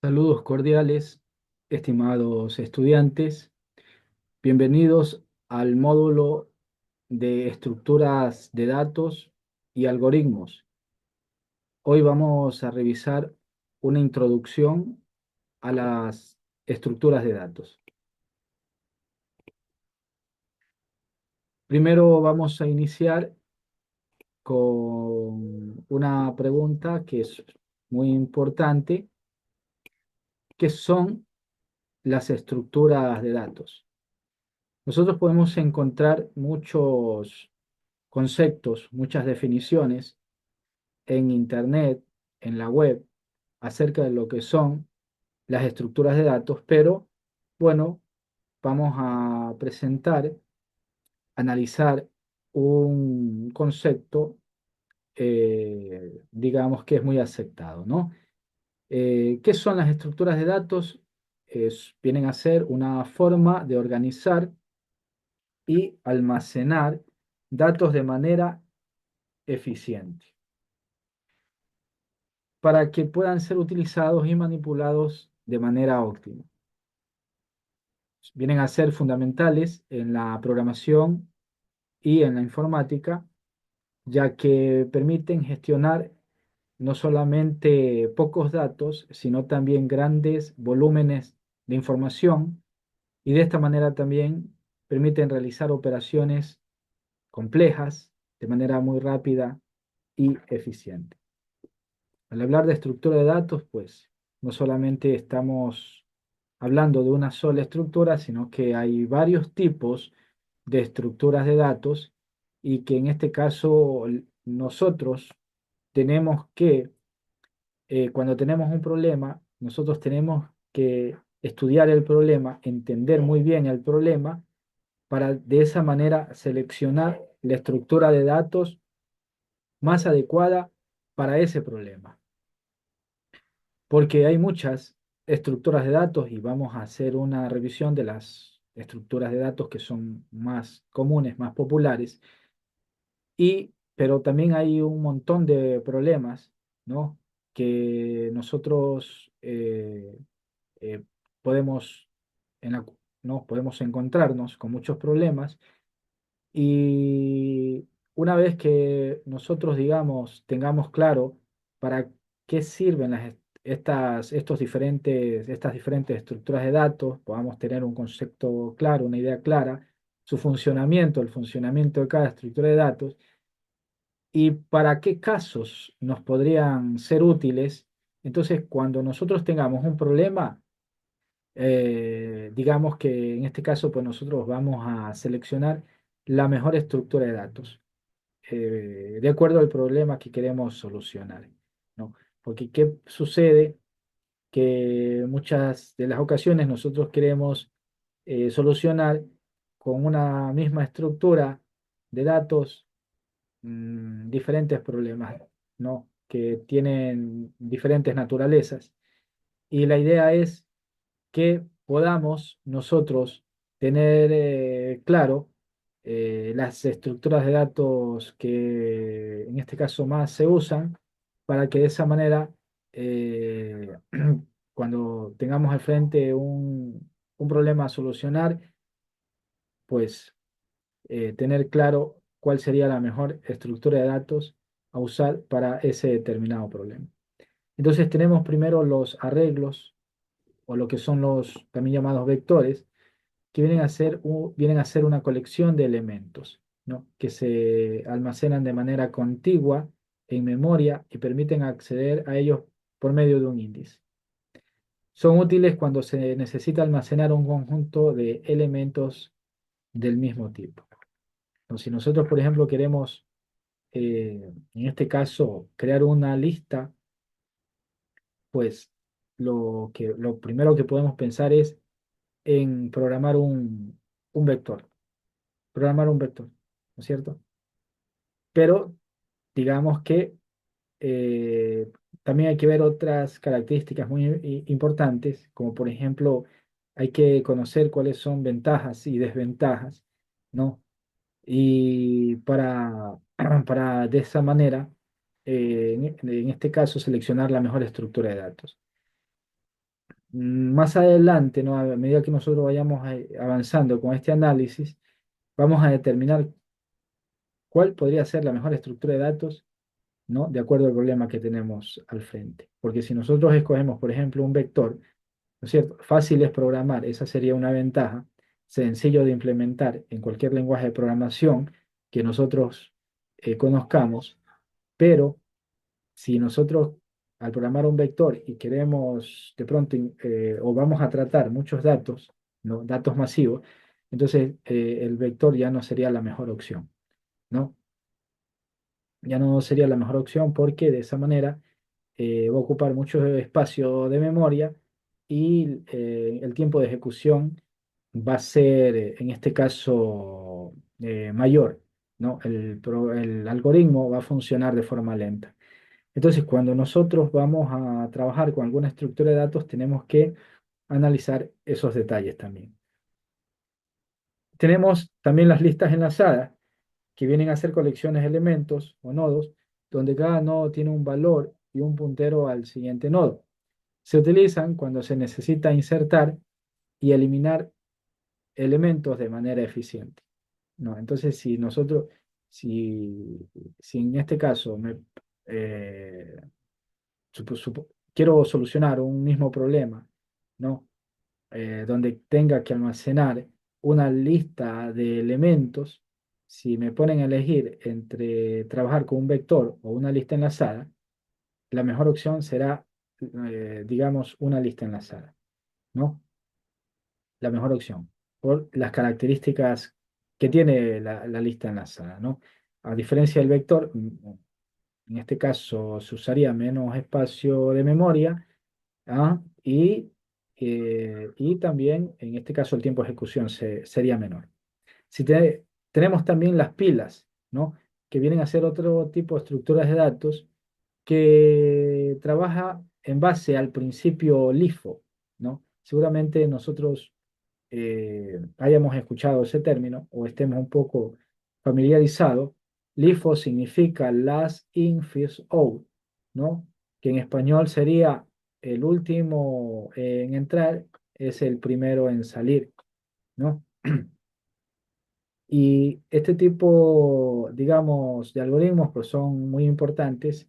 Saludos cordiales, estimados estudiantes. Bienvenidos al módulo de estructuras de datos y algoritmos. Hoy vamos a revisar una introducción a las estructuras de datos. Primero vamos a iniciar con una pregunta que es muy importante, que son las estructuras de datos. Nosotros podemos encontrar muchos conceptos, muchas definiciones en Internet, en la web, acerca de lo que son las estructuras de datos, pero bueno, vamos a presentar, analizar un concepto, digamos que es muy aceptado, ¿no? ¿Qué son las estructuras de datos? Vienen a ser una forma de organizar y almacenar datos de manera eficiente, para que puedan ser utilizados y manipulados de manera óptima. Vienen a ser fundamentales en la programación y en la informática, ya que permiten gestionar no solamente pocos datos, sino también grandes volúmenes de información, y de esta manera también permiten realizar operaciones complejas de manera muy rápida y eficiente. Al hablar de estructura de datos, pues no solamente estamos hablando de una sola estructura, sino que hay varios tipos de estructuras de datos y que en este caso nosotros tenemos que, cuando tenemos un problema, nosotros tenemos que estudiar el problema, entender muy bien el problema, para de esa manera seleccionar la estructura de datos más adecuada para ese problema. Porque hay muchas estructuras de datos y vamos a hacer una revisión de las estructuras de datos que son más comunes, más populares, pero también hay un montón de problemas, ¿no? Que nosotros eh, podemos, ¿no? Podemos encontrarnos con muchos problemas, y una vez que nosotros, digamos, tengamos claro para qué sirven estas diferentes estructuras de datos, podamos tener un concepto claro, una idea clara, su funcionamiento, el funcionamiento de cada estructura de datos, y para qué casos nos podrían ser útiles. Entonces, cuando nosotros tengamos un problema, digamos que en este caso, pues nosotros vamos a seleccionar la mejor estructura de datos, de acuerdo al problema que queremos solucionar, ¿no? Porque ¿qué sucede? Que muchas de las ocasiones nosotros queremos solucionar con una misma estructura de datos diferentes problemas, ¿no? Que tienen diferentes naturalezas. Y la idea es que podamos nosotros tener claro las estructuras de datos que en este caso más se usan, para que de esa manera, eh, cuando tengamos al frente un problema a solucionar, pues tener claro cuál sería la mejor estructura de datos a usar para ese determinado problema. Entonces tenemos primero los arreglos, o lo que son los también llamados vectores, que vienen a ser una colección de elementos, ¿no? Que se almacenan de manera contigua en memoria y permiten acceder a ellos por medio de un índice. Son útiles cuando se necesita almacenar un conjunto de elementos del mismo tipo. Entonces, si nosotros, por ejemplo, queremos, en este caso, crear una lista, pues lo primero que podemos pensar es en programar un vector, programar un vector, ¿no es cierto? Pero digamos que eh, también hay que ver otras características muy importantes, como por ejemplo, hay que conocer cuáles son ventajas y desventajas, ¿no? Y para de esa manera, en este caso, seleccionar la mejor estructura de datos. Más adelante, ¿no? A medida que nosotros vayamos avanzando con este análisis, vamos a determinar cuál podría ser la mejor estructura de datos, ¿no? De acuerdo al problema que tenemos al frente. Porque si nosotros escogemos, por ejemplo, un vector, ¿no es cierto? Fácil es programar, esa sería una ventaja, sencillo de implementar en cualquier lenguaje de programación que nosotros conozcamos, pero si nosotros al programar un vector y queremos de pronto o vamos a tratar muchos datos, ¿no? Datos masivos, entonces el vector ya no sería la mejor opción, ¿no? Ya no sería la mejor opción porque de esa manera va a ocupar mucho espacio de memoria y el tiempo de ejecución va a ser, en este caso, mayor, ¿no? El algoritmo va a funcionar de forma lenta. Entonces, cuando nosotros vamos a trabajar con alguna estructura de datos, tenemos que analizar esos detalles también. Tenemos también las listas enlazadas, que vienen a ser colecciones de elementos o nodos, donde cada nodo tiene un valor y un puntero al siguiente nodo. Se utilizan cuando se necesita insertar y eliminar elementos de manera eficiente, ¿no? Entonces, si, si en este caso eh, quiero solucionar un mismo problema, ¿no? Donde tenga que almacenar una lista de elementos, si me ponen a elegir entre trabajar con un vector o una lista enlazada, la mejor opción será, digamos, una lista enlazada, ¿no? La mejor opción, por las características que tiene la lista enlazada, ¿no? A diferencia del vector, en este caso se usaría menos espacio de memoria. ¿Ah? Y también, en este caso, el tiempo de ejecución sería menor. Si tenemos también las pilas, ¿no? Que vienen a ser otro tipo de estructuras de datos que trabaja en base al principio LIFO, ¿no? Seguramente nosotros hayamos escuchado ese término o estemos un poco familiarizados. LIFO significa last in, first out, ¿no? Que en español sería el último en entrar es el primero en salir, ¿no? Y este tipo, digamos, de algoritmos pues son muy importantes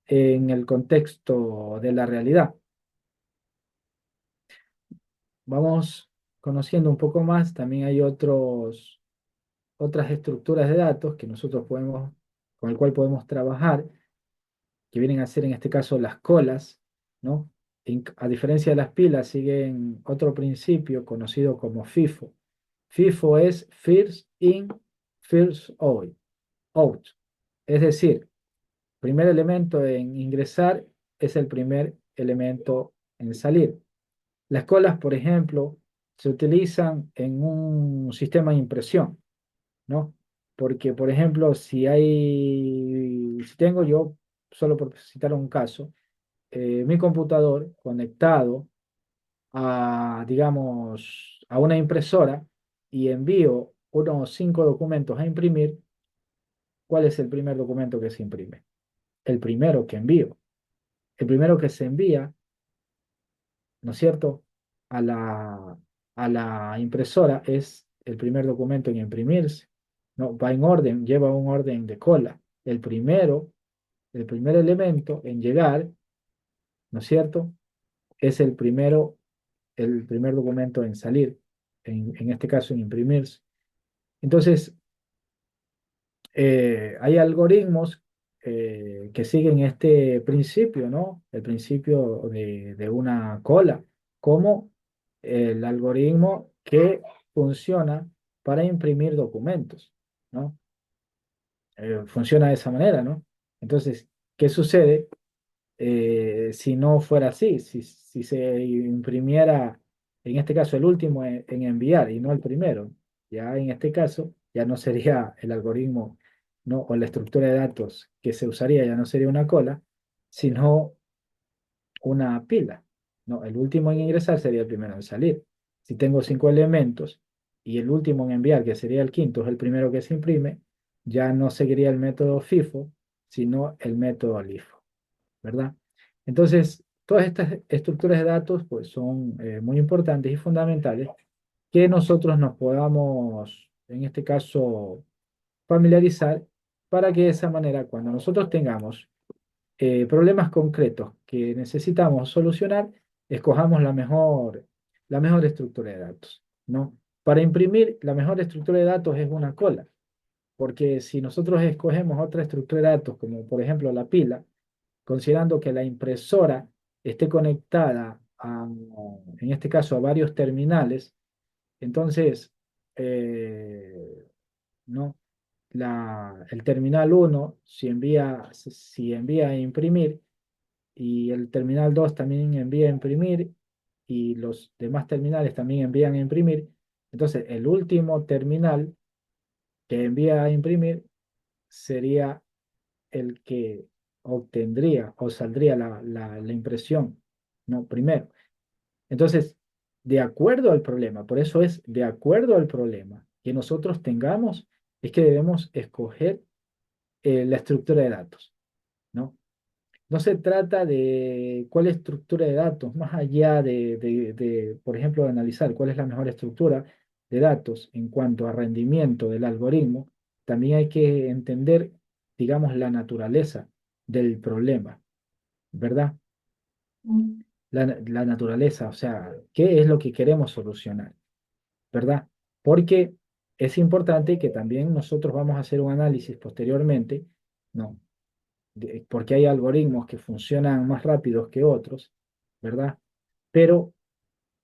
en el contexto de la realidad. Vamos conociendo un poco más, también hay otras estructuras de datos que nosotros podemos, con el cual podemos trabajar, que vienen a ser en este caso las colas, ¿no? A diferencia de las pilas, siguen otro principio conocido como FIFO. FIFO es First In, First Out. Es decir, primer elemento en ingresar es el primer elemento en salir. Las colas, por ejemplo, se utilizan en un sistema de impresión, ¿no? Porque, por ejemplo, si tengo yo, solo por citar un caso, mi computador conectado a, digamos, a una impresora y envío unos 5 documentos a imprimir, ¿cuál es el primer documento que se imprime? El primero que envío. El primero que se envía, ¿no es cierto? A a la impresora es el primer documento en imprimirse, ¿no? Va en orden, lleva un orden de cola. El primer elemento en llegar, ¿no es cierto? Es el primer documento en salir, en este caso en imprimirse. Entonces, hay algoritmos que siguen este principio, ¿no? El principio de una cola, como el algoritmo que funciona para imprimir documentos, ¿no? Funciona de esa manera, ¿no? Entonces, ¿qué sucede si no fuera así? Si se imprimiera, en este caso, el último en enviar y no el primero, ya en este caso, ya no sería el algoritmo, ¿no? O la estructura de datos que se usaría, ya no sería una cola, sino una pila, ¿no? El último en ingresar sería el primero en salir. Si tengo 5 elementos y el último en enviar, que sería el quinto, es el primero que se imprime, ya no seguiría el método FIFO, sino el método LIFO, ¿verdad? Entonces, todas estas estructuras de datos pues, son muy importantes y fundamentales que nosotros nos podamos, en este caso, familiarizar para que de esa manera, cuando nosotros tengamos problemas concretos que necesitamos solucionar, escojamos la mejor estructura de datos, ¿no? Para imprimir, la mejor estructura de datos es una cola, porque si nosotros escogemos otra estructura de datos, como por ejemplo la pila, considerando que la impresora esté conectada en este caso, a varios terminales, entonces, ¿no? El terminal uno si envía a imprimir, y el terminal 2 también envía a imprimir, y los demás terminales también envían a imprimir, entonces el último terminal que envía a imprimir sería el que obtendría o saldría la impresión, ¿no? Primero. Entonces, de acuerdo al problema, por eso es de acuerdo al problema que nosotros tengamos, es que debemos escoger la estructura de datos, ¿no? No se trata de cuál estructura de datos, más allá por ejemplo, de analizar cuál es la mejor estructura de datos en cuanto a rendimiento del algoritmo, también hay que entender, digamos, la naturaleza del problema, ¿verdad? La naturaleza, o sea, ¿qué es lo que queremos solucionar? ¿Verdad? Porque es importante que también nosotros vamos a hacer un análisis posteriormente, ¿no? Porque hay algoritmos que funcionan más rápidos que otros, ¿verdad? Pero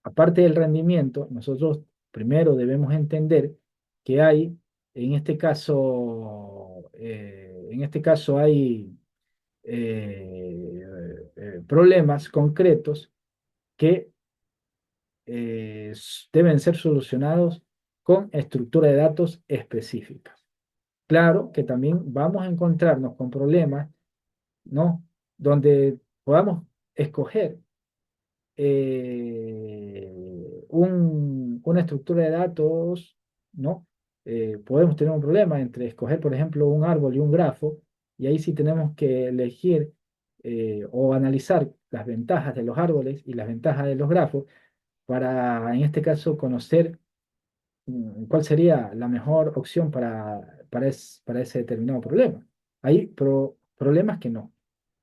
aparte del rendimiento, nosotros primero debemos entender que hay, en este caso hay problemas concretos que deben ser solucionados con estructura de datos específicas. Claro que también vamos a encontrarnos con problemas, ¿no? Donde podamos escoger una estructura de datos, ¿no? Podemos tener un problema entre escoger, por ejemplo, un árbol y un grafo, y ahí sí tenemos que elegir o analizar las ventajas de los árboles y las ventajas de los grafos para, en este caso, conocer cuál sería la mejor opción para ese determinado problema. Hay problemas que no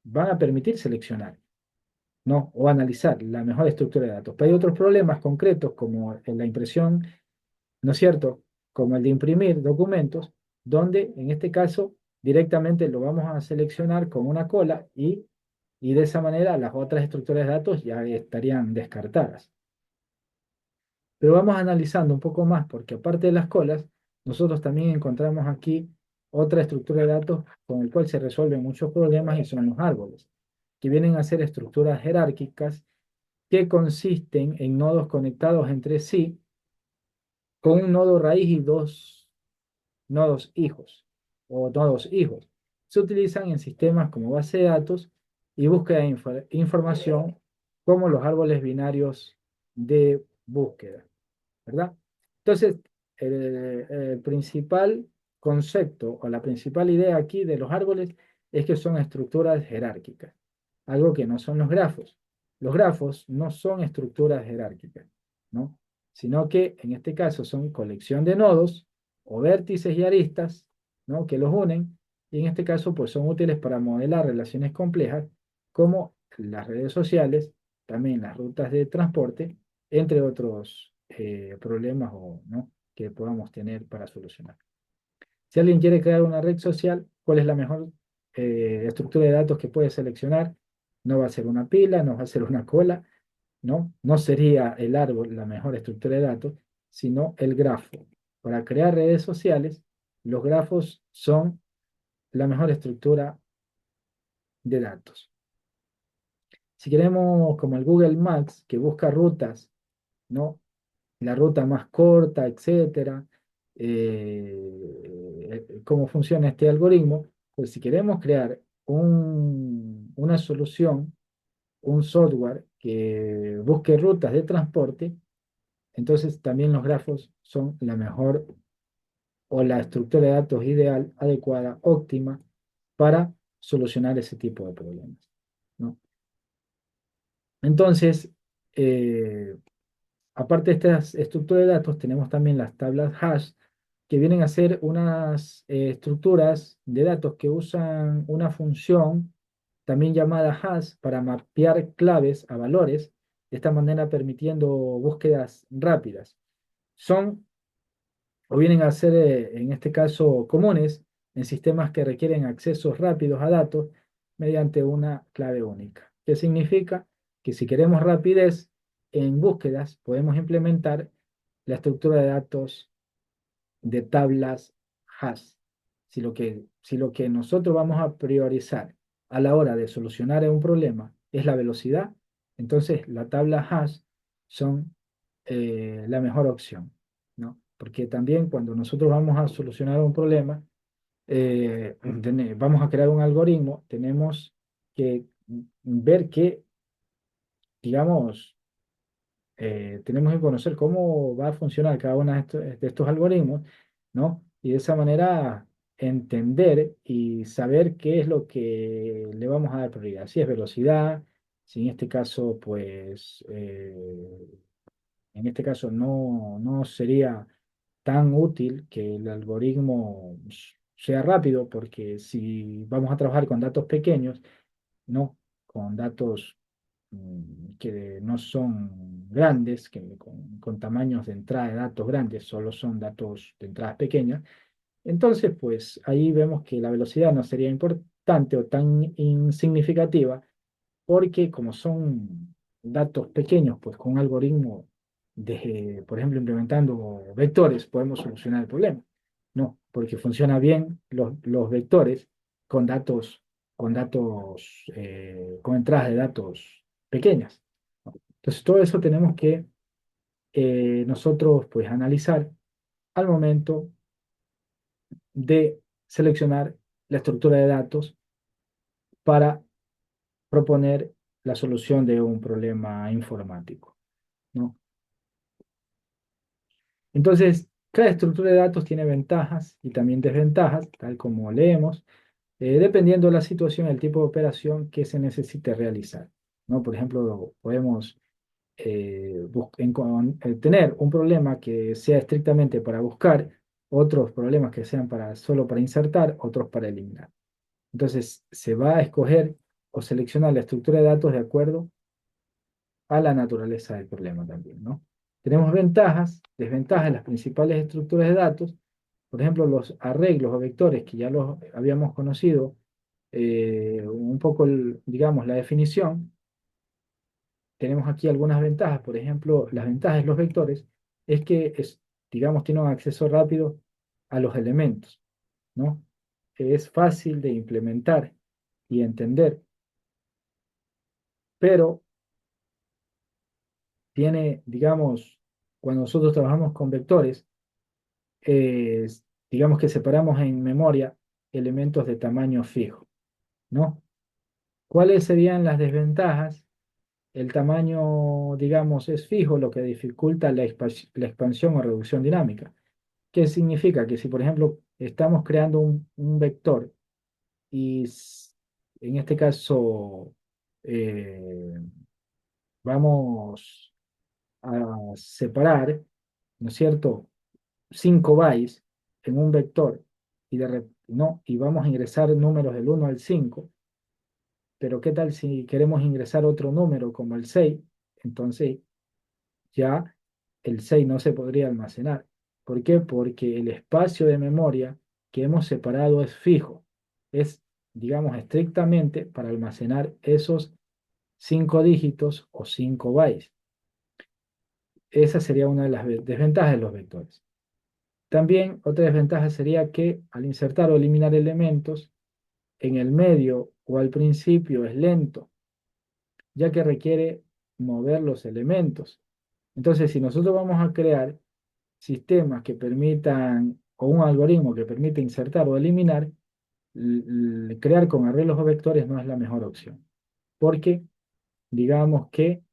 van a permitir seleccionar, ¿no? O analizar la mejor estructura de datos. Pero hay otros problemas concretos como en la impresión, ¿no es cierto? Como el de imprimir documentos, donde en este caso directamente lo vamos a seleccionar con una cola y de esa manera las otras estructuras de datos ya estarían descartadas. Pero vamos analizando un poco más, porque aparte de las colas, nosotros también encontramos aquí otra estructura de datos con el cual se resuelven muchos problemas y son los árboles, que vienen a ser estructuras jerárquicas que consisten en nodos conectados entre sí con un nodo raíz y dos nodos hijos o nodos hijos. Se utilizan en sistemas como base de datos y búsqueda de información como los árboles binarios de búsqueda. ¿Verdad? Entonces, el principal concepto o la principal idea aquí de los árboles es que son estructuras jerárquicas, algo que no son los grafos. Los grafos no son estructuras jerárquicas, ¿no? Sino que en este caso son colección de nodos o vértices y aristas, ¿no? Que los unen, y en este caso pues son útiles para modelar relaciones complejas como las redes sociales, también las rutas de transporte, entre otros problemas ¿no? que podamos tener para solucionar. Si alguien quiere crear una red social, ¿cuál es la mejor estructura de datos que puede seleccionar? No va a ser una pila, no va a ser una cola, ¿no? No sería el árbol la mejor estructura de datos, sino el grafo. Para crear redes sociales, los grafos son la mejor estructura de datos. Si queremos, como el Google Maps, que busca rutas, ¿no? La ruta más corta, etcétera, cómo funciona este algoritmo, pues si queremos crear una solución, un software que busque rutas de transporte, entonces también los grafos son la mejor o la estructura de datos ideal, adecuada, óptima para solucionar ese tipo de problemas, ¿no? Entonces, eh, aparte de estas estructuras de datos, tenemos también las tablas hash, que vienen a ser unas estructuras de datos que usan una función, también llamada hash, para mapear claves a valores, de esta manera permitiendo búsquedas rápidas. Son o vienen a ser, en este caso, comunes en sistemas que requieren accesos rápidos a datos mediante una clave única. ¿Qué significa? Que si queremos rapidez en búsquedas, podemos implementar la estructura de datos de tablas hash. Si lo que nosotros vamos a priorizar a la hora de solucionar un problema es la velocidad, entonces la tabla hash son la mejor opción, ¿no? Porque también cuando nosotros vamos a solucionar un problema, vamos a crear un algoritmo, tenemos que ver que, digamos, tenemos que conocer cómo va a funcionar cada uno de estos algoritmos, ¿no? Y de esa manera entender y saber qué es lo que le vamos a dar prioridad. Si es velocidad, si en este caso, pues, en este caso no sería tan útil que el algoritmo sea rápido, porque si vamos a trabajar con datos pequeños, no con datos que no son grandes, que con tamaños de entrada de datos grandes, solo son datos de entradas pequeñas. Entonces, pues ahí vemos que la velocidad no sería importante o tan insignificativa, porque como son datos pequeños, pues con un algoritmo por ejemplo, implementando vectores, podemos solucionar el problema. No, porque funciona bien los vectores con datos, con entradas de datos pequeñas, ¿no? Entonces, todo eso tenemos que nosotros, pues, analizar al momento de seleccionar la estructura de datos para proponer la solución de un problema informático, ¿no? Entonces, cada estructura de datos tiene ventajas y también desventajas, tal como leemos, dependiendo de la situación y el tipo de operación que se necesite realizar, ¿no? Por ejemplo, podemos tener un problema que sea estrictamente para buscar, otros problemas que sean solo para insertar, otros para eliminar. Entonces, se va a escoger o seleccionar la estructura de datos de acuerdo a la naturaleza del problema también, ¿no? Tenemos ventajas, desventajas de las principales estructuras de datos, por ejemplo, los arreglos o vectores que ya los habíamos conocido, un poco, digamos, la definición. Tenemos aquí algunas ventajas, por ejemplo, las ventajas de los vectores es que, digamos, tienen un acceso rápido a los elementos, ¿no? Es fácil de implementar y entender, pero tiene, digamos, cuando nosotros trabajamos con vectores, eh, digamos que separamos en memoria elementos de tamaño fijo, ¿no? ¿Cuáles serían las desventajas? El tamaño, digamos, es fijo, lo que dificulta la expansión o reducción dinámica. ¿Qué significa? Que si, por ejemplo, estamos creando un vector y en este caso eh, vamos a separar, ¿no es cierto?, 5 bytes en un vector no, y vamos a ingresar números del 1 al 5, pero ¿qué tal si queremos ingresar otro número como el 6? Entonces ya el 6 no se podría almacenar. ¿Por qué? Porque el espacio de memoria que hemos separado es fijo. Es, digamos, estrictamente para almacenar esos 5 dígitos o 5 bytes. Esa sería una de las desventajas de los vectores. También otra desventaja sería que al insertar o eliminar elementos en el medio o al principio es lento, ya que requiere mover los elementos. Entonces, si nosotros vamos a crear sistemas que permitan, o un algoritmo que permita insertar o eliminar, crear con arreglos o vectores no es la mejor opción, porque digamos que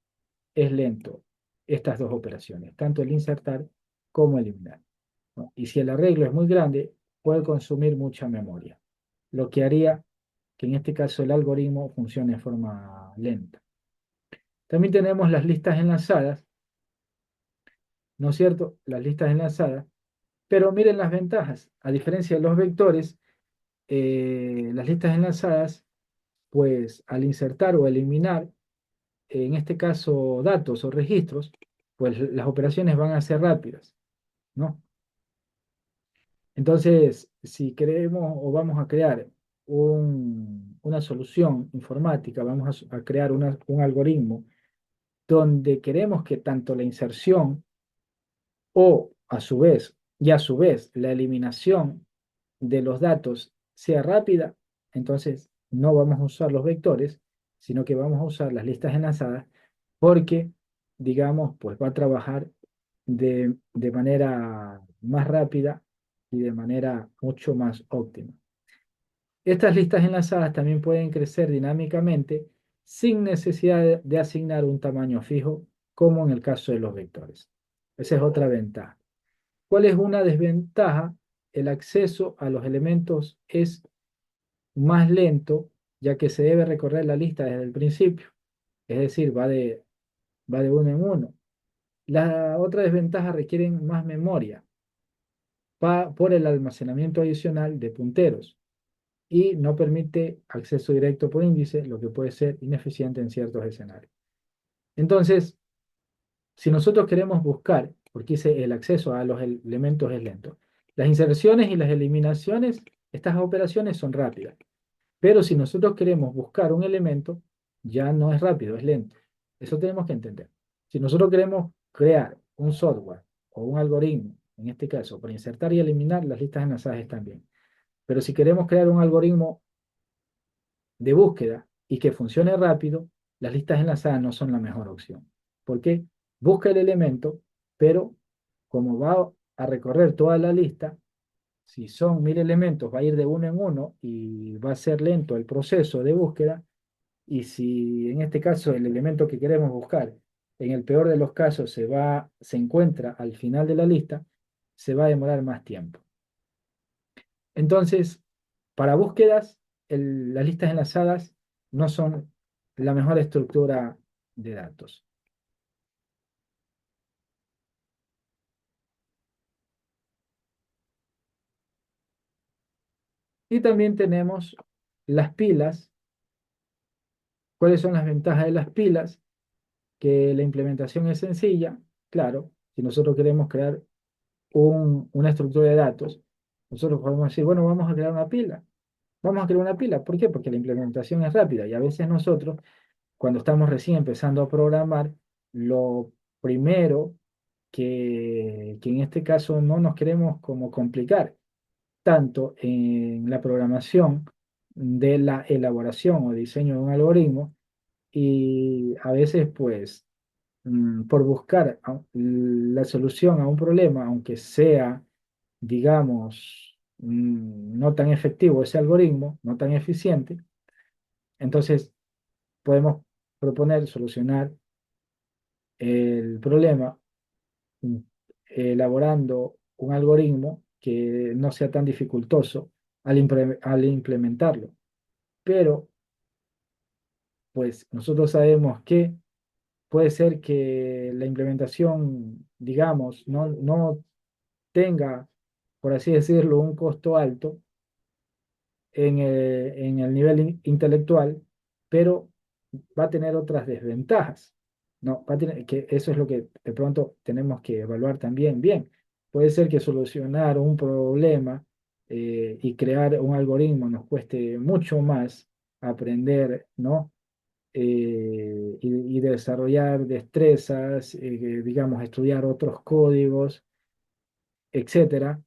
es lento estas dos operaciones, tanto el insertar como eliminar, ¿no? Y si el arreglo es muy grande, puede consumir mucha memoria, lo que haría que en este caso el algoritmo funcione de forma lenta. También tenemos las listas enlazadas, ¿no es cierto? Las listas enlazadas. Pero miren las ventajas. A diferencia de los vectores, las listas enlazadas, pues al insertar o eliminar, en este caso datos o registros, pues las operaciones van a ser rápidas, ¿no? Entonces, si queremos o vamos a crear una solución informática, vamos a crear un algoritmo donde queremos que tanto la inserción o a su vez la eliminación de los datos sea rápida, entonces no vamos a usar los vectores, sino que vamos a usar las listas enlazadas porque, digamos, pues va a trabajar de manera más rápida y de manera mucho más óptima. Estas listas enlazadas también pueden crecer dinámicamente sin necesidad de asignar un tamaño fijo, como en el caso de los vectores. Esa es otra ventaja. ¿Cuál es una desventaja? El acceso a los elementos es más lento, ya que se debe recorrer la lista desde el principio, es decir, va de uno en uno. La otra desventaja requieren más memoria por el almacenamiento adicional de punteros y no permite acceso directo por índice, lo que puede ser ineficiente en ciertos escenarios. Entonces, si nosotros queremos buscar, porque el acceso a los elementos es lento, las inserciones y las eliminaciones, estas operaciones son rápidas. Pero si nosotros queremos buscar un elemento, ya no es rápido, es lento. Eso tenemos que entender. Si nosotros queremos crear un software o un algoritmo, en este caso, para insertar y eliminar, las listas enlazadas están bien. Pero si queremos crear un algoritmo de búsqueda y que funcione rápido, las listas enlazadas no son la mejor opción. ¿Por qué? Busca el elemento, pero como va a recorrer toda la lista, si son 1000 elementos, va a ir de uno en uno y va a ser lento el proceso de búsqueda. Y si en este caso el elemento que queremos buscar, en el peor de los casos, se encuentra al final de la lista, se va a demorar más tiempo. Entonces, para búsquedas, las listas enlazadas no son la mejor estructura de datos. Y también tenemos las pilas. ¿Cuáles son las ventajas de las pilas? Que la implementación es sencilla, claro. Si nosotros queremos crear una estructura de datos, nosotros podemos decir, bueno, vamos a crear una pila. Vamos a crear una pila. ¿Por qué? Porque la implementación es rápida y a veces nosotros, cuando estamos recién empezando a programar, lo primero que en este caso no nos queremos como complicar, tanto en la programación de la elaboración o diseño de un algoritmo, y a veces pues por buscar la solución a un problema, aunque sea, digamos, no tan efectivo ese algoritmo, no tan eficiente, entonces podemos proponer solucionar el problema mm, elaborando un algoritmo que no sea tan dificultoso al implementarlo. Pero, pues nosotros sabemos que puede ser que la implementación, digamos, no tenga, por así decirlo, un costo alto en el nivel intelectual, pero va a tener otras desventajas. No, va a tener, que eso es lo que de pronto tenemos que evaluar también. Bien, puede ser que solucionar un problema y crear un algoritmo nos cueste mucho más aprender, ¿no? Y desarrollar destrezas, digamos, estudiar otros códigos, etcétera.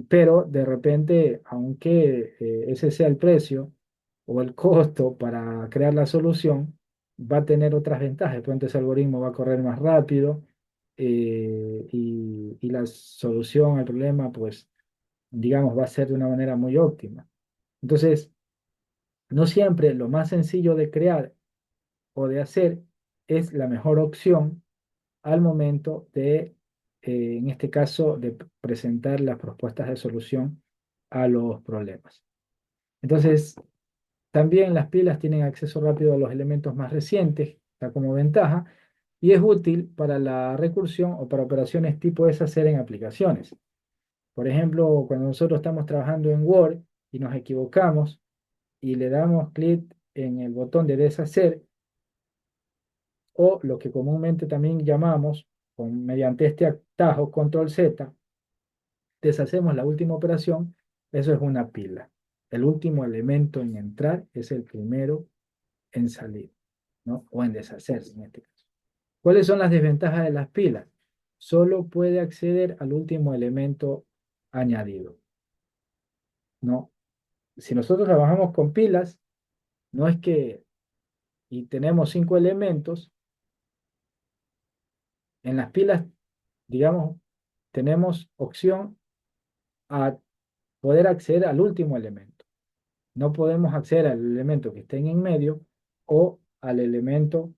Pero de repente, aunque ese sea el precio o el costo para crear la solución, va a tener otras ventajas. De pronto ese algoritmo va a correr más rápido y la solución al problema, pues, digamos, va a ser de una manera muy óptima. Entonces, no siempre lo más sencillo de crear o de hacer es la mejor opción al momento de, en este caso, de presentar las propuestas de solución a los problemas. Entonces, también las pilas tienen acceso rápido a los elementos más recientes, está como ventaja, y es útil para la recursión o para operaciones tipo deshacer en aplicaciones. Por ejemplo, cuando nosotros estamos trabajando en Word y nos equivocamos y le damos clic en el botón de deshacer, o lo que comúnmente también llamamos, mediante este atajo Control Z, deshacemos la última operación, eso es una pila. El último elemento en entrar es el primero en salir, ¿no? O en deshacerse en este caso. ¿Cuáles son las desventajas de las pilas? Solo puede acceder al último elemento añadido, ¿no? Si nosotros trabajamos con pilas, no es que, y tenemos 5 elementos, en las pilas, digamos, tenemos opción a poder acceder al último elemento. No podemos acceder al elemento que esté en medio o al elemento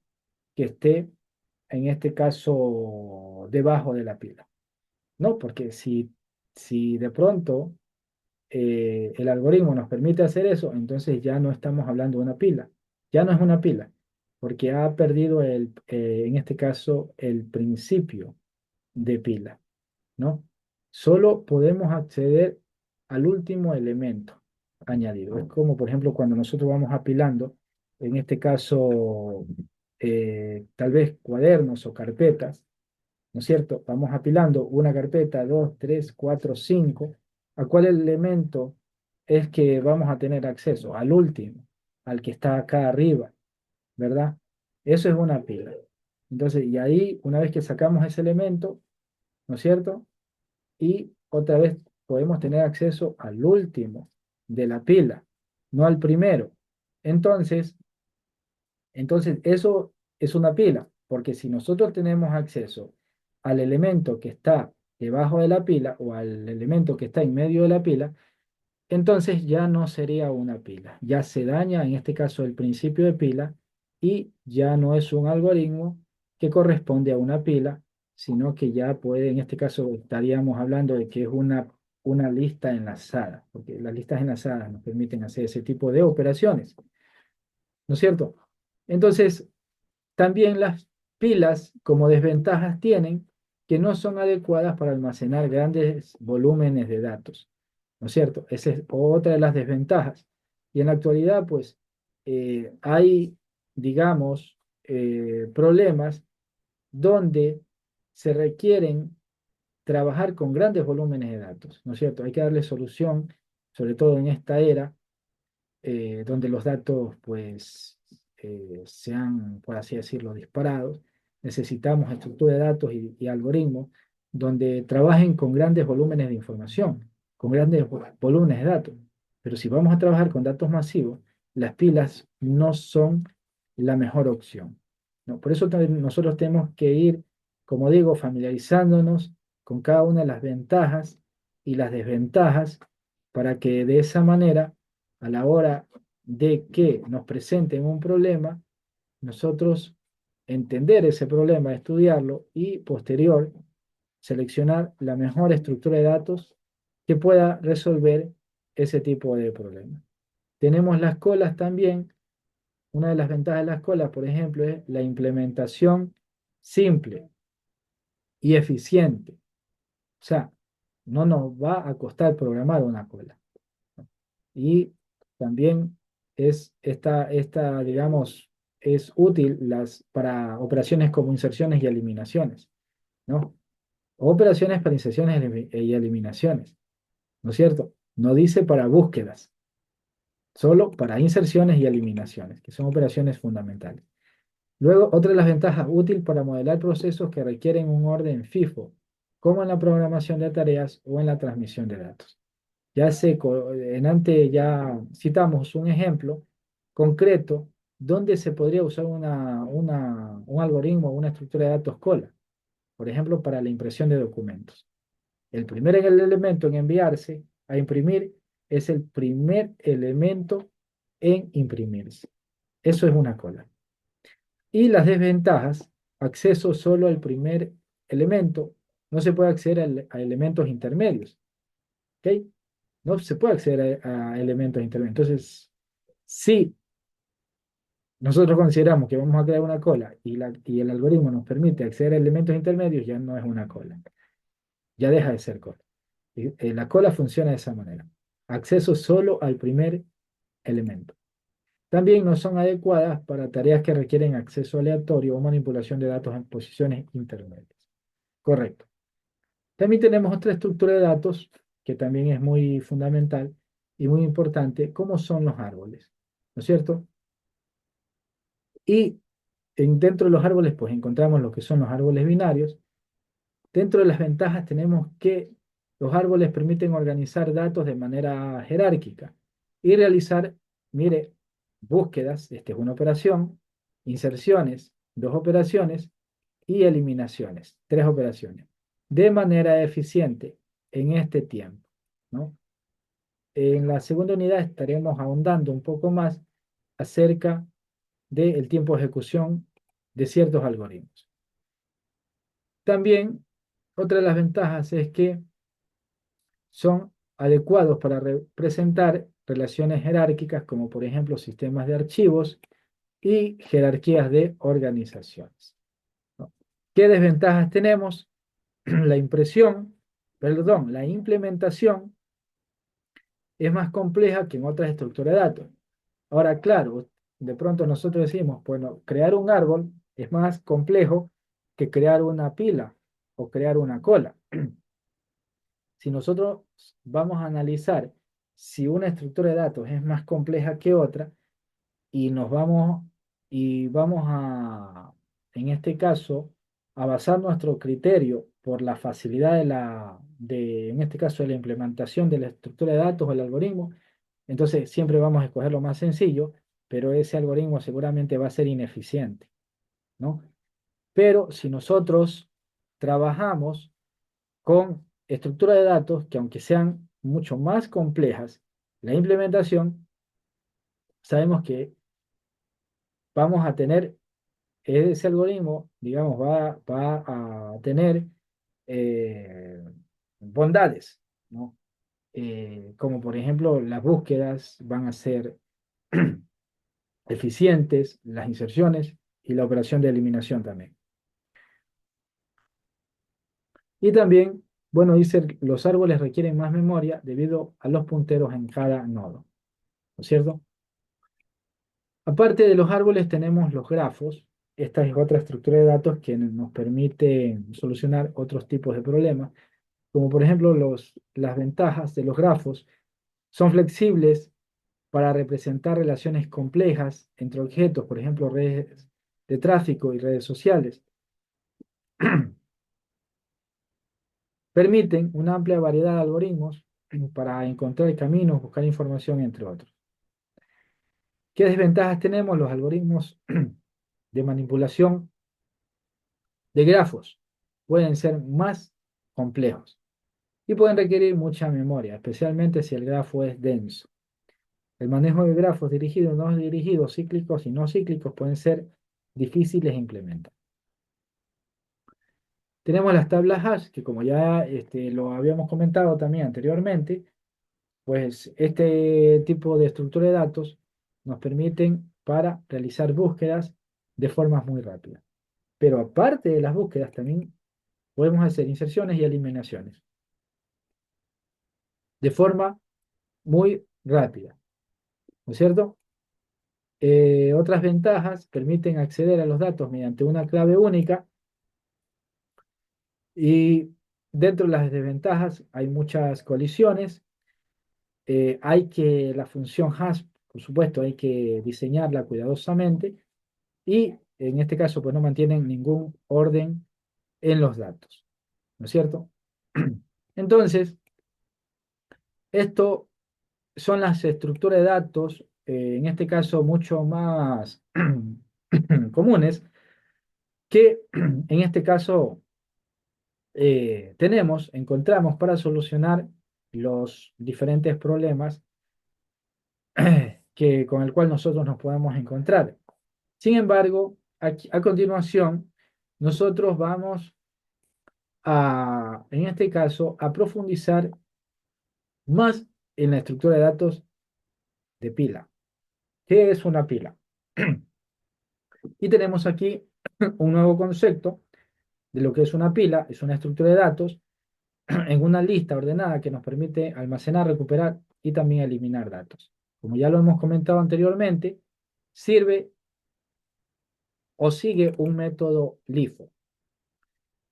que esté, en este caso, debajo de la pila. No, porque si de pronto el algoritmo nos permite hacer eso, entonces ya no estamos hablando de una pila. Ya no es una pila, porque ha perdido en este caso, el principio de pila, ¿no? Solo podemos acceder al último elemento añadido. Es como, por ejemplo, cuando nosotros vamos apilando, en este caso, tal vez cuadernos o carpetas, ¿no es cierto? Vamos apilando una carpeta, dos, tres, cuatro, cinco. ¿A cuál elemento es que vamos a tener acceso? Al último, al que está acá arriba, ¿verdad? Eso es una pila. Entonces, y ahí, una vez que sacamos ese elemento, ¿no es cierto? Y otra vez podemos tener acceso al último de la pila, no al primero. Entonces, entonces eso es una pila, porque si nosotros tenemos acceso al elemento que está debajo de la pila o al elemento que está en medio de la pila, entonces ya no sería una pila. Ya se daña, en este caso, el principio de pila y ya no es un algoritmo que corresponde a una pila, sino que ya puede, en este caso, estaríamos hablando de que es una lista enlazada, porque las listas enlazadas nos permiten hacer ese tipo de operaciones, ¿no es cierto? Entonces, también las pilas como desventajas tienen que no son adecuadas para almacenar grandes volúmenes de datos, ¿no es cierto? Esa es otra de las desventajas. Y en la actualidad, pues, hay, digamos, problemas donde se requieren trabajar con grandes volúmenes de datos, ¿no es cierto? Hay que darle solución, sobre todo en esta era donde los datos pues sean, por así decirlo, disparados. Necesitamos estructura de datos y algoritmos donde trabajen con grandes volúmenes de información, con grandes volúmenes de datos. Pero si vamos a trabajar con datos masivos, las pilas no son la mejor opción, ¿no? Por eso nosotros tenemos que ir, como digo, familiarizándonos con cada una de las ventajas y las desventajas para que de esa manera a la hora de que nos presenten un problema, nosotros entender ese problema, estudiarlo y posterior seleccionar la mejor estructura de datos que pueda resolver ese tipo de problema. Tenemos las colas también. Una de las ventajas de las colas, por ejemplo, es la implementación simple y eficiente. O sea, no nos va a costar programar una cola. Y también digamos, es útil para operaciones como inserciones y eliminaciones, ¿no? Operaciones para inserciones y eliminaciones, ¿no es cierto? No dice para búsquedas, solo para inserciones y eliminaciones, que son operaciones fundamentales. Luego, otra de las ventajas, útil para modelar procesos que requieren un orden FIFO, como en la programación de tareas o en la transmisión de datos. En antes ya citamos un ejemplo concreto donde se podría usar un algoritmo o una estructura de datos cola, por ejemplo, para la impresión de documentos. El primer elemento en enviarse a imprimir es el primer elemento en imprimirse. Eso es una cola. Y las desventajas, acceso solo al primer elemento, no se puede acceder a elementos intermedios. ¿Ok? No se puede acceder a elementos intermedios. Entonces, si nosotros consideramos que vamos a crear una cola y el algoritmo nos permite acceder a elementos intermedios, ya no es una cola, ya deja de ser cola. La cola funciona de esa manera. Acceso solo al primer elemento. También no son adecuadas para tareas que requieren acceso aleatorio o manipulación de datos en posiciones intermedias. Correcto. También tenemos otra estructura de datos que también es muy fundamental y muy importante, como son los árboles, ¿no es cierto? Y dentro de los árboles, pues encontramos lo que son los árboles binarios. Dentro de las ventajas tenemos que los árboles permiten organizar datos de manera jerárquica y realizar, mire, búsquedas, esta es una operación, inserciones, dos operaciones y eliminaciones, tres operaciones, de manera eficiente en este tiempo, ¿no? En la segunda unidad estaremos ahondando un poco más acerca del tiempo de ejecución de ciertos algoritmos. También, otra de las ventajas es que son adecuados para representar relaciones jerárquicas, como por ejemplo sistemas de archivos y jerarquías de organizaciones, ¿no? ¿Qué desventajas tenemos? La impresión, perdón, la implementación es más compleja que en otras estructuras de datos. Ahora, claro, de pronto nosotros decimos, bueno, crear un árbol es más complejo que crear una pila o crear una cola. Si nosotros vamos a analizar si una estructura de datos es más compleja que otra y vamos a, en este caso, a basar nuestro criterio por la facilidad en este caso, de la implementación de la estructura de datos o el algoritmo, entonces siempre vamos a escoger lo más sencillo, pero ese algoritmo seguramente va a ser ineficiente, ¿no? Pero si nosotros trabajamos con estructuras de datos que aunque sean mucho más complejas, la implementación, sabemos que vamos a tener ese algoritmo, digamos, va a tener eh, bondades, ¿no? Como por ejemplo, las búsquedas van a ser eficientes, las inserciones y la operación de eliminación también. Y también, bueno, dice, los árboles requieren más memoria debido a los punteros en cada nodo, ¿no es cierto? Aparte de los árboles tenemos los grafos. Esta es otra estructura de datos que nos permite solucionar otros tipos de problemas, como por ejemplo las ventajas de los grafos. Son flexibles para representar relaciones complejas entre objetos, por ejemplo, redes de tráfico y redes sociales. Permiten una amplia variedad de algoritmos para encontrar caminos, buscar información, entre otros. ¿Qué desventajas tenemos? Los algoritmos de manipulación de grafos pueden ser más complejos y pueden requerir mucha memoria, especialmente si el grafo es denso. El manejo de grafos dirigidos, no dirigidos, cíclicos y no cíclicos pueden ser difíciles de implementar. Tenemos las tablas hash, que como ya lo habíamos comentado también anteriormente, pues este tipo de estructura de datos nos permiten para realizar búsquedas de formas muy rápidas. Pero aparte de las búsquedas, también podemos hacer inserciones y eliminaciones de forma muy rápida, ¿no es cierto? Otras ventajas permiten acceder a los datos mediante una clave única y dentro de las desventajas hay muchas colisiones. La función hash, por supuesto, hay que diseñarla cuidadosamente y en este caso pues no mantienen ningún orden en los datos, ¿no es cierto? Entonces, esto son las estructuras de datos, en este caso mucho más comunes, que en este caso encontramos para solucionar los diferentes problemas con el cual nosotros nos podemos encontrar. Sin embargo, a continuación, nosotros vamos en este caso, a profundizar más en la estructura de datos de pila. ¿Qué es una pila? Y tenemos aquí un nuevo concepto de lo que es una pila, es una estructura de datos en una lista ordenada que nos permite almacenar, recuperar y también eliminar datos. Como ya lo hemos comentado anteriormente, sirve o sigue un método LIFO.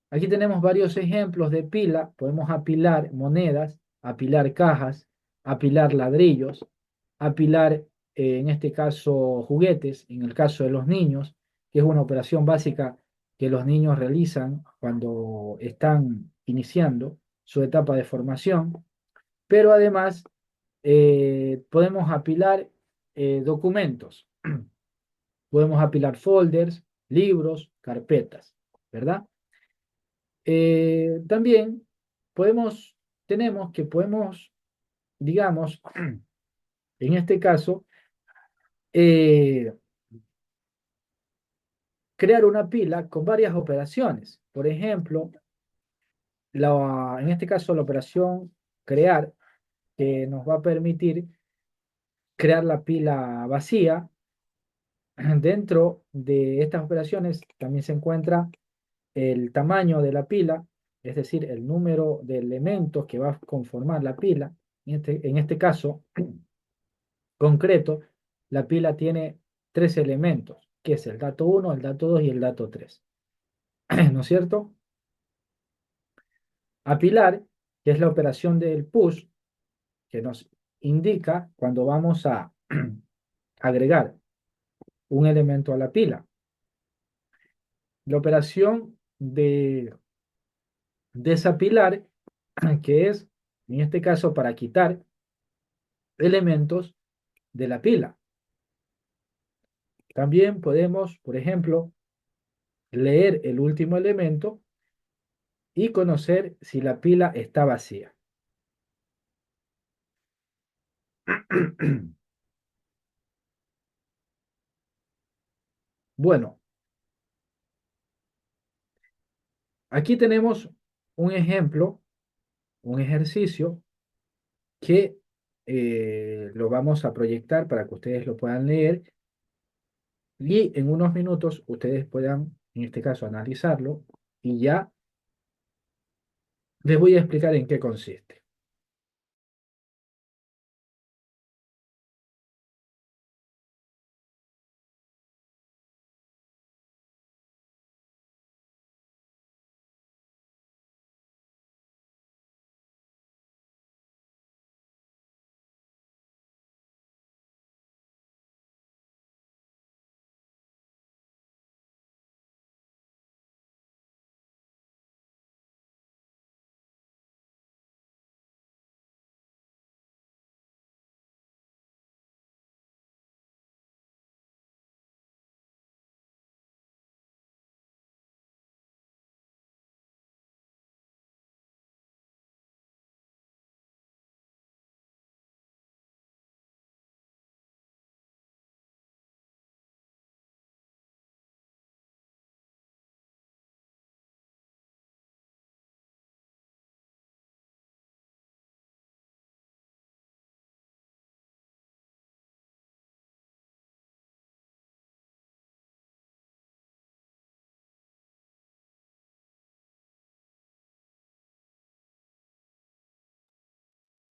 Aquí tenemos varios ejemplos de pila. Podemos apilar monedas, apilar cajas, apilar ladrillos, apilar, en este caso, juguetes, en el caso de los niños, que es una operación básica que los niños realizan cuando están iniciando su etapa de formación. Pero además podemos apilar documentos, podemos apilar folders, libros, carpetas, ¿verdad? También podemos, podemos, digamos, en este caso, eh, crear una pila con varias operaciones. Por ejemplo, en este caso la operación crear, que nos va a permitir crear la pila vacía. Dentro de estas operaciones también se encuentra el tamaño de la pila, es decir, el número de elementos que va a conformar la pila. En este caso concreto, la pila tiene tres elementos, que es el dato 1, el dato 2 y el dato 3. ¿No es cierto? Apilar, que es la operación del push, que nos indica cuando vamos a agregar un elemento a la pila. La operación de desapilar, que es, en este caso, para quitar elementos de la pila. También podemos, por ejemplo, leer el último elemento y conocer si la pila está vacía. Bueno, aquí tenemos un ejemplo, un ejercicio que lo vamos a proyectar para que ustedes lo puedan leer y en unos minutos ustedes puedan, en este caso, analizarlo y ya les voy a explicar en qué consiste.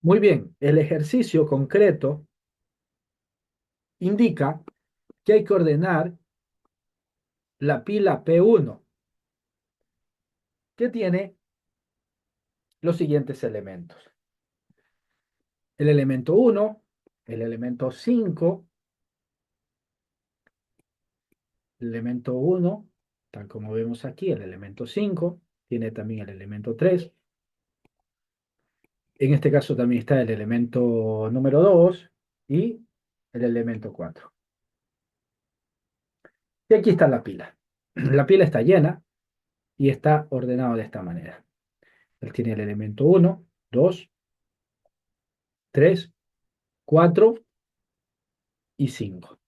Muy bien, el ejercicio concreto indica que hay que ordenar la pila P1, que tiene los siguientes elementos. El elemento 1, el elemento 5, el elemento 1, tal como vemos aquí, el elemento 5, tiene también el elemento 3. En este caso también está el elemento número 2 y el elemento 4. Y aquí está la pila. La pila está llena y está ordenado de esta manera. Él tiene el elemento 1, 2, 3, 4 y 5.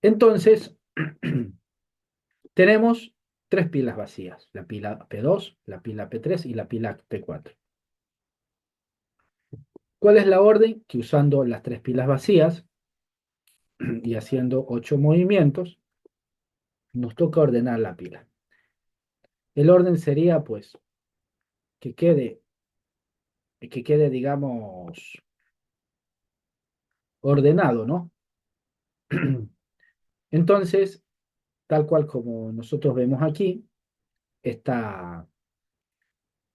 Entonces, tenemos tres pilas vacías, la pila P2, la pila P3 y la pila P4. ¿Cuál es la orden? Que usando las tres pilas vacías, y haciendo 8 movimientos, nos toca ordenar la pila. El orden sería, pues, que quede, digamos, ordenado, ¿no? Entonces, tal cual como nosotros vemos aquí, está,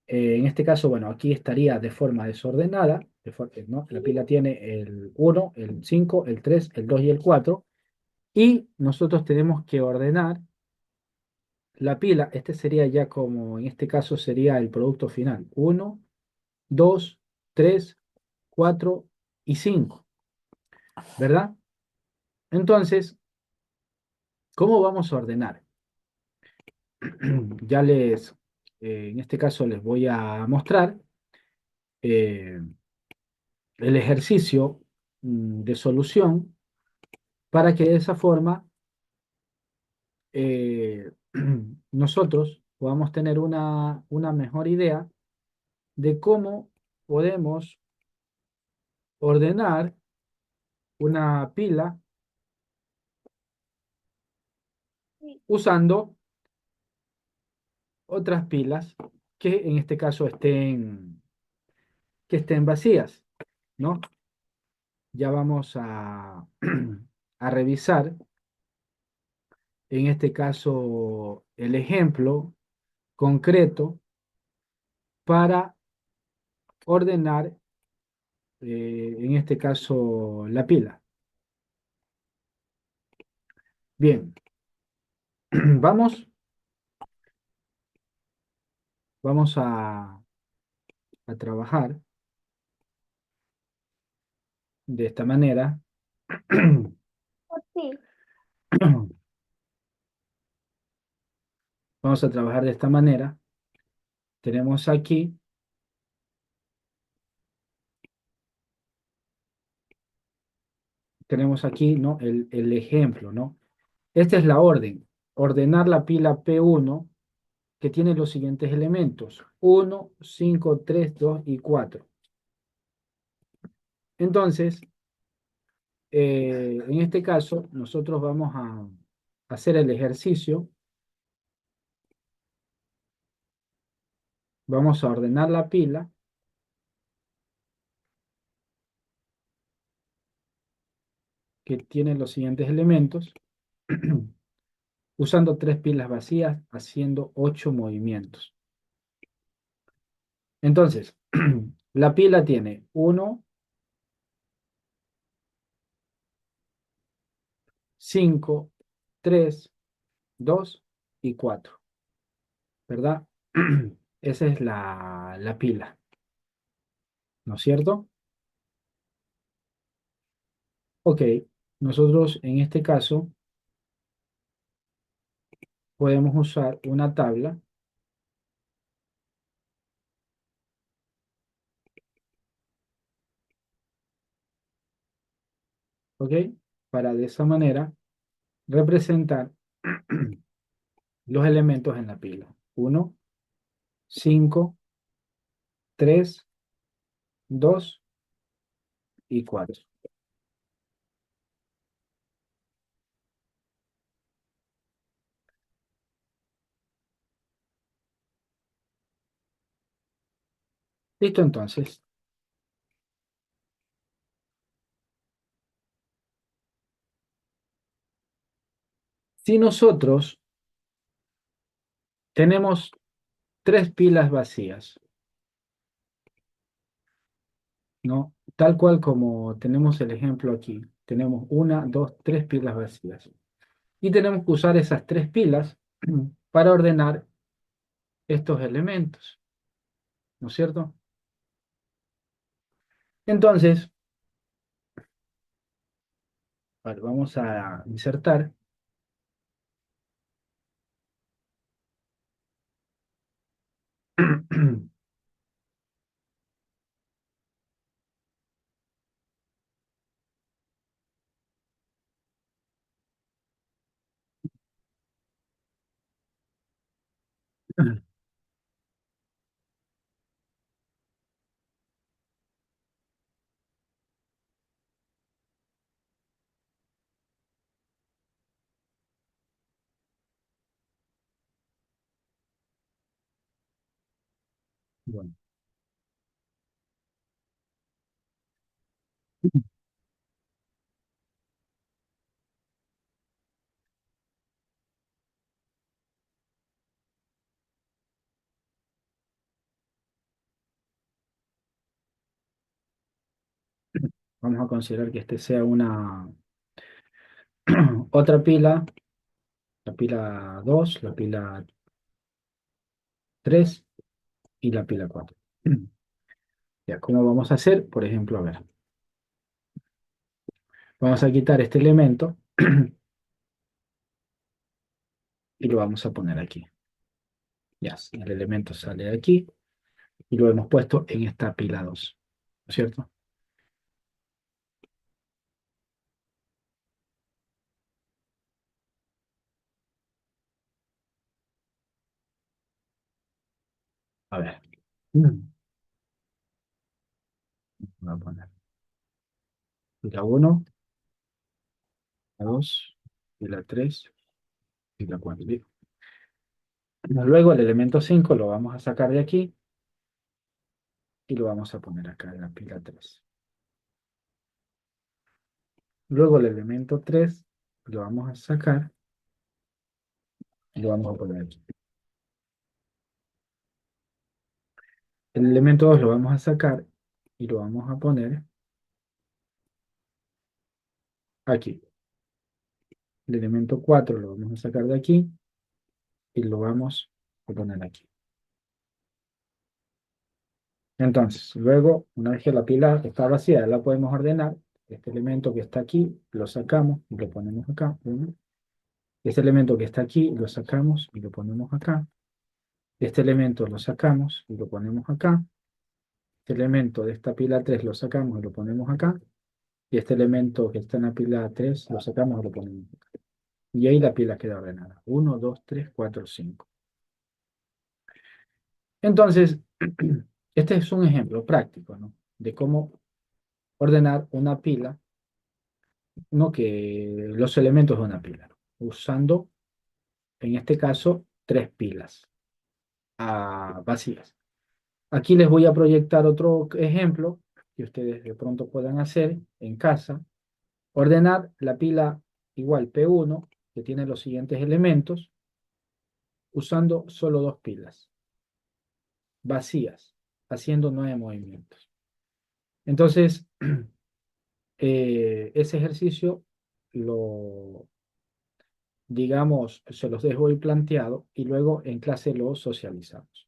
en este caso, bueno, aquí estaría de forma desordenada, ¿no? La pila tiene el 1, el 5, el 3, el 2 y el 4, y nosotros tenemos que ordenar la pila. Este sería ya como, en este caso sería el producto final: 1, 2, 3, 4 y 5, ¿verdad? Entonces, ¿cómo vamos a ordenar? Ya en este caso les voy a mostrar eh, el ejercicio de solución para que de esa forma eh, nosotros podamos tener una mejor idea de cómo podemos ordenar una pila usando otras pilas que en este caso que estén vacías, ¿no? Ya vamos a revisar en este caso el ejemplo concreto para ordenar, en este caso, la pila. Bien, vamos, vamos a trabajar de esta manera. Sí. Vamos a trabajar de esta manera. Tenemos aquí, ¿no? El ejemplo, ¿no? Esta es la orden. Ordenar la pila P1 que tiene los siguientes elementos: 1, 5, 3, 2 y 4. Entonces, en este caso, nosotros vamos a hacer el ejercicio. Vamos a ordenar la pila que tiene los siguientes elementos, usando 3 pilas vacías, haciendo 8 movimientos. Entonces, la pila tiene 1, 5, 3, 2 y 4, ¿verdad? Esa es la pila, ¿no es cierto? Ok, nosotros en este caso podemos usar una tabla, ¿ok? Para de esa manera representar los elementos en la pila: 1, 5, 3, 2 y 4. Listo, entonces. Si nosotros tenemos 3 pilas vacías, ¿no? Tal cual como tenemos el ejemplo aquí. Tenemos 1, 2, 3 pilas vacías. Y tenemos que usar esas 3 pilas para ordenar estos elementos, ¿no es cierto? Entonces, vale, vamos a insertar. Bueno, vamos a considerar que este sea una otra pila, la pila 2, la pila 3 y la pila 4. Ya, ¿cómo vamos a hacer? Por ejemplo, a ver, vamos a quitar este elemento y lo vamos a poner aquí. Ya, el elemento sale de aquí y lo hemos puesto en esta pila 2, ¿no es cierto? A ver, voy a poner pila 1, la 2, pila 3, pila 4. Luego el elemento 5 lo vamos a sacar de aquí y lo vamos a poner acá en la pila 3. Luego el elemento 3 lo vamos a sacar y lo vamos a poner aquí. El elemento 2 lo vamos a sacar y lo vamos a poner aquí. El elemento 4 lo vamos a sacar de aquí y lo vamos a poner aquí. Entonces, luego, una vez que la pila está vacía, ya la podemos ordenar. Este elemento que está aquí lo sacamos y lo ponemos acá. Uno. Este elemento que está aquí lo sacamos y lo ponemos acá. Este elemento lo sacamos y lo ponemos acá. Este elemento de esta pila 3 lo sacamos y lo ponemos acá. Y este elemento que está en la pila 3 lo sacamos y lo ponemos acá. Y ahí la pila queda ordenada. Uno, 2, 3, 4, 5. Entonces, este es un ejemplo práctico, ¿no? De cómo ordenar una pila, no que los elementos de una pila, ¿no? Usando, en este caso, tres pilas vacías. Aquí les voy a proyectar otro ejemplo que ustedes de pronto puedan hacer en casa. Ordenar la pila igual P1, que tiene los siguientes elementos, usando solo dos pilas vacías, haciendo 9 movimientos. Entonces, ese ejercicio lo, digamos, se los dejo hoy planteado y luego en clase lo socializamos.